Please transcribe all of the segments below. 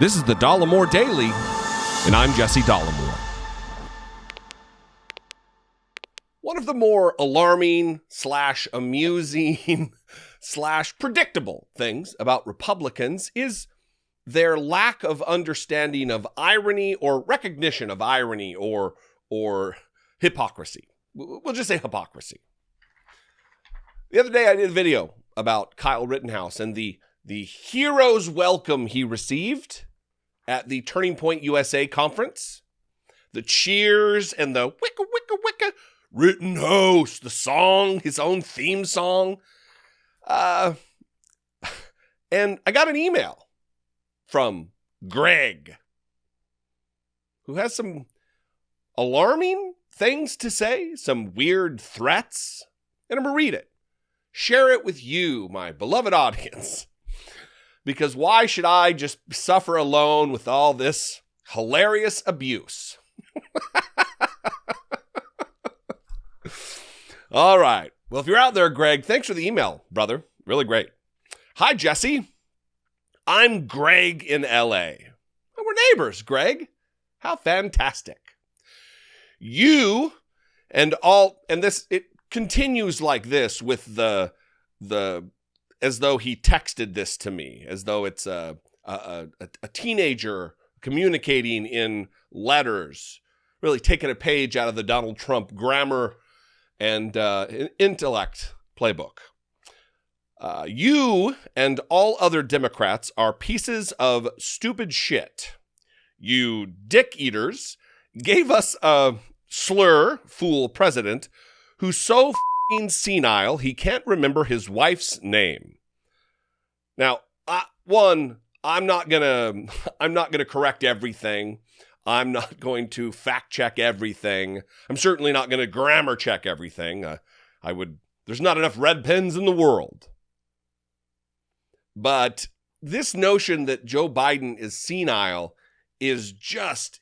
This is the Dollemore Daily, and I'm Jesse Dollemore. One of the more alarming / amusing / predictable things about Republicans is their lack of understanding of irony or recognition of irony or hypocrisy. We'll just say hypocrisy. The other day I did a video about Kyle Rittenhouse and the hero's welcome he received at the Turning Point USA conference. The cheers and the wicka, wicka, wicka, Rittenhouse, the song, his own theme song. And I got an email from Greg, who has some alarming things to say, some weird threats, and I'm going to read it. Share it with you, my beloved audience. Because why should I just suffer alone with all this hilarious abuse? All right. Well, if you're out there, Greg, thanks for the email, brother. Really great. Hi, Jesse. I'm Greg in LA. Oh, we're neighbors, Greg. How fantastic. You and this, it continues like this with the as though he texted this to me, as though it's a teenager communicating in letters, really taking a page out of the Donald Trump grammar and intellect playbook. You and all other Democrats are pieces of stupid shit. You dick eaters gave us a slur fool president who's so senile he can't remember his wife's name. Now, I'm not gonna correct everything. I'm not going to fact check everything. I'm certainly not gonna grammar check everything. There's not enough red pens in the world. But this notion that Joe Biden is senile is just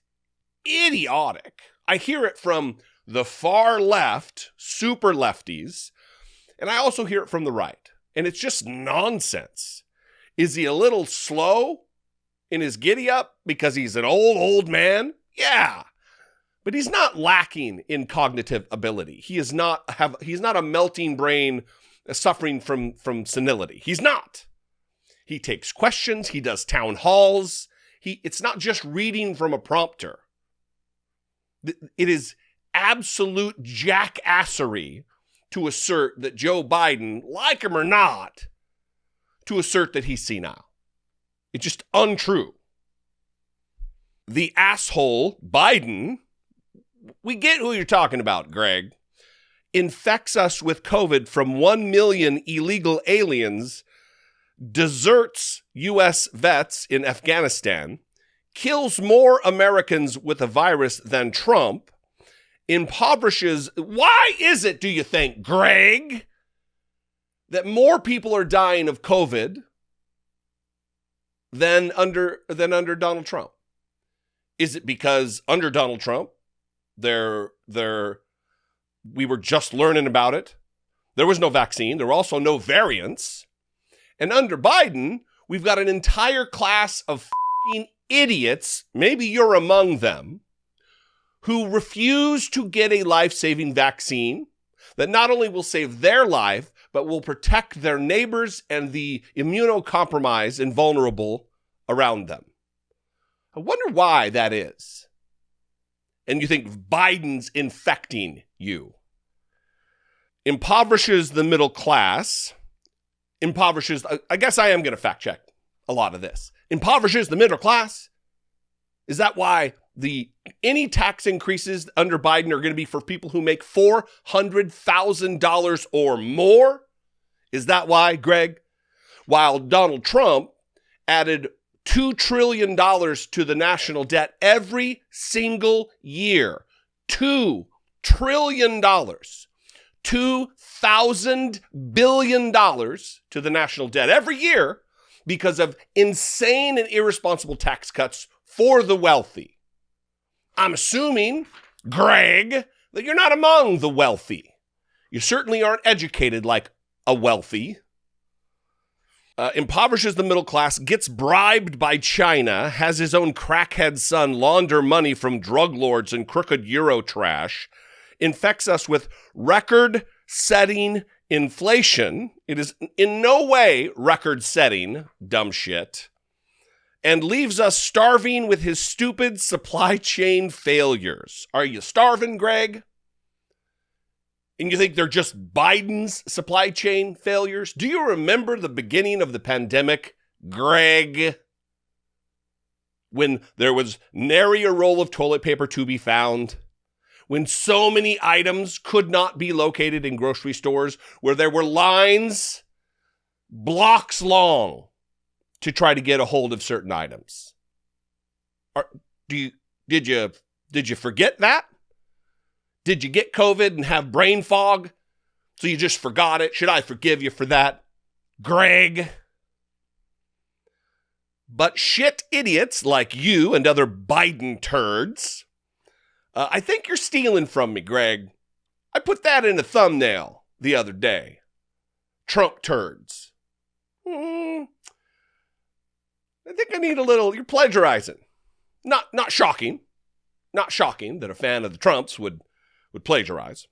idiotic. I hear it from the far left, super lefties, and I also hear it from the right. And it's just nonsense. Is he a little slow in his giddy up because he's an old man? Yeah. But he's not lacking in cognitive ability. He's not a melting brain suffering from senility. He's not. He takes questions, he does town halls. It's not just reading from a prompter. It is absolute jackassery to assert that Joe Biden, like him or not, to assert that he's senile. It's just untrue. The asshole Biden, we get who you're talking about, Greg, infects us with COVID from 1 million illegal aliens, deserts U.S. vets in Afghanistan, kills more Americans with a virus than Trump, impoverishes. Why is it, do you think, Greg, that more people are dying of COVID than under Donald Trump? Is it because under Donald Trump, we were just learning about it? There was no vaccine. There were also no variants. And under Biden, we've got an entire class of f***ing idiots, maybe you're among them, who refuse to get a life-saving vaccine that not only will save their life, but will protect their neighbors and the immunocompromised and vulnerable around them. I wonder why that is. And you think Biden's infecting you. Impoverishes the middle class. I guess I am going to fact check a lot of this. Impoverishes the middle class. Is that why any tax increases under Biden are going to be for people who make $400,000 or more? Is that why, Greg? While Donald Trump added $2 trillion to the national debt every single year. $2 trillion. $2,000 billion to the national debt every year because of insane and irresponsible tax cuts for the wealthy. I'm assuming, Greg, that you're not among the wealthy. You certainly aren't educated like a wealthy. impoverishes the middle class, gets bribed by China, has his own crackhead son launder money from drug lords and crooked Euro trash, infects us with record-setting inflation. It is in no way record-setting, dumb shit, and leaves us starving with his stupid supply chain failures. Are you starving, Greg? And you think they're just Biden's supply chain failures? Do you remember the beginning of the pandemic, Greg? When there was nary a roll of toilet paper to be found? When so many items could not be located in grocery stores, where there were lines blocks long to try to get a hold of certain items? Did you forget that? Did you get COVID and have brain fog, so you just forgot it? Should I forgive you for that, Greg? But shit idiots like you and other Biden turds, I think you're stealing from me, Greg. I put that in a thumbnail the other day. Trump turds. I think I need a little, you're plagiarizing. Not shocking. Not shocking that a fan of the Trumps would plagiarize.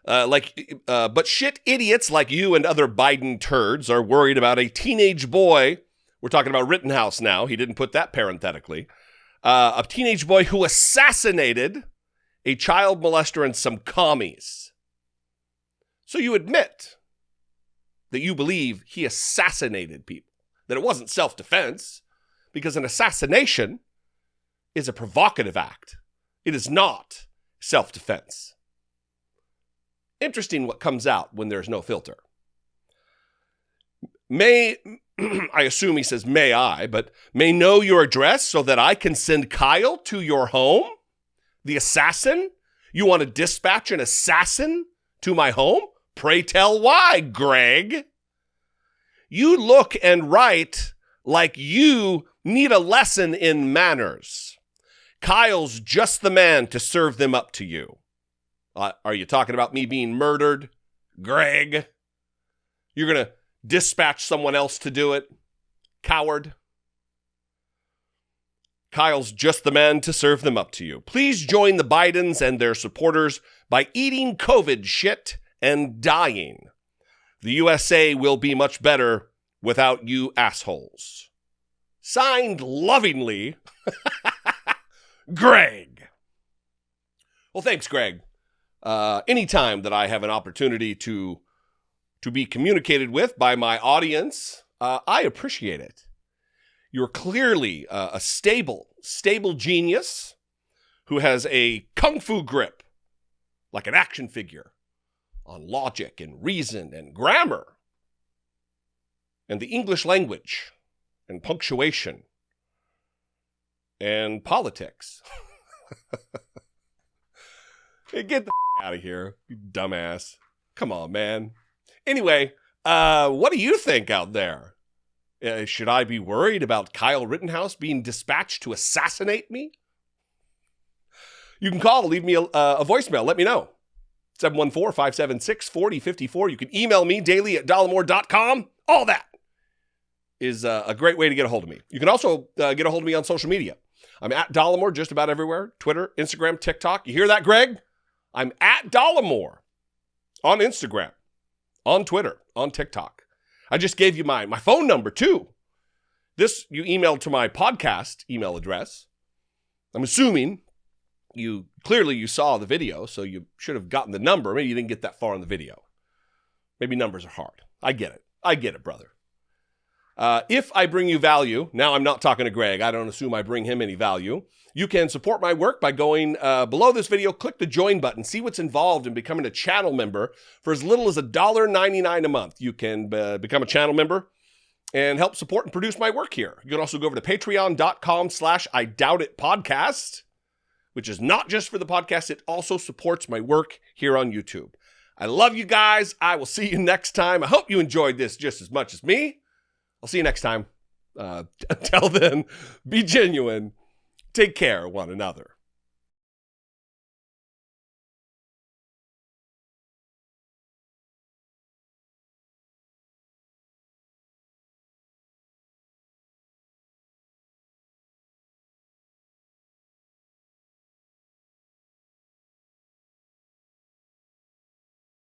But shit idiots like you and other Biden turds are worried about a teenage boy. We're talking about Rittenhouse now. He didn't put that parenthetically. A teenage boy who assassinated a child molester and some commies. So you admit that you believe he assassinated people, that it wasn't self-defense, because an assassination is a provocative act. It is not self-defense. Interesting what comes out when there's no filter. I assume he says, may I, but may know your address so that I can send Kyle to your home? The assassin? You want to dispatch an assassin to my home? Pray tell why, Greg. You look and write like you need a lesson in manners. Kyle's just the man to serve them up to you. Are you talking about me being murdered, Greg? You're going to dispatch someone else to do it, coward? Kyle's just the man to serve them up to you. Please join the Bidens and their supporters by eating COVID shit and dying. The USA will be much better without you assholes. Signed lovingly, Greg. Well, thanks, Greg. Anytime that I have an opportunity to be communicated with by my audience, I appreciate it. You're clearly a stable genius who has a kung fu grip, like an action figure, on logic and reason and grammar and the English language and punctuation and politics. Hey, get the out of here, you dumbass. Come on, man. Anyway, what do you think out there? Should I be worried about Kyle Rittenhouse being dispatched to assassinate me? You can call, leave me a voicemail. Let me know. 714-576-4054. You can email me daily at dollemore.com. All that is a great way to get a hold of me. You can also get a hold of me on social media. I'm at Dollemore just about everywhere. Twitter, Instagram, TikTok. You hear that, Greg? I'm at Dollemore on Instagram, on Twitter, on TikTok. I just gave you my phone number, too. This you emailed to my podcast email address. I'm assuming you saw the video, so you should have gotten the number. Maybe you didn't get that far in the video. Maybe numbers are hard. I get it, brother. If I bring you value, now I'm not talking to Greg. I don't assume I bring him any value. You can support my work by going below this video, click the join button, see what's involved in becoming a channel member for as little as $1.99 a month. You can become a channel member and help support and produce my work here. You can also go over to patreon.com/IDoubtItPodcast, which is not just for the podcast. It also supports my work here on YouTube. I love you guys. I will see you next time. I hope you enjoyed this just as much as me. I'll see you next time. Until then, be genuine. Take care of one another.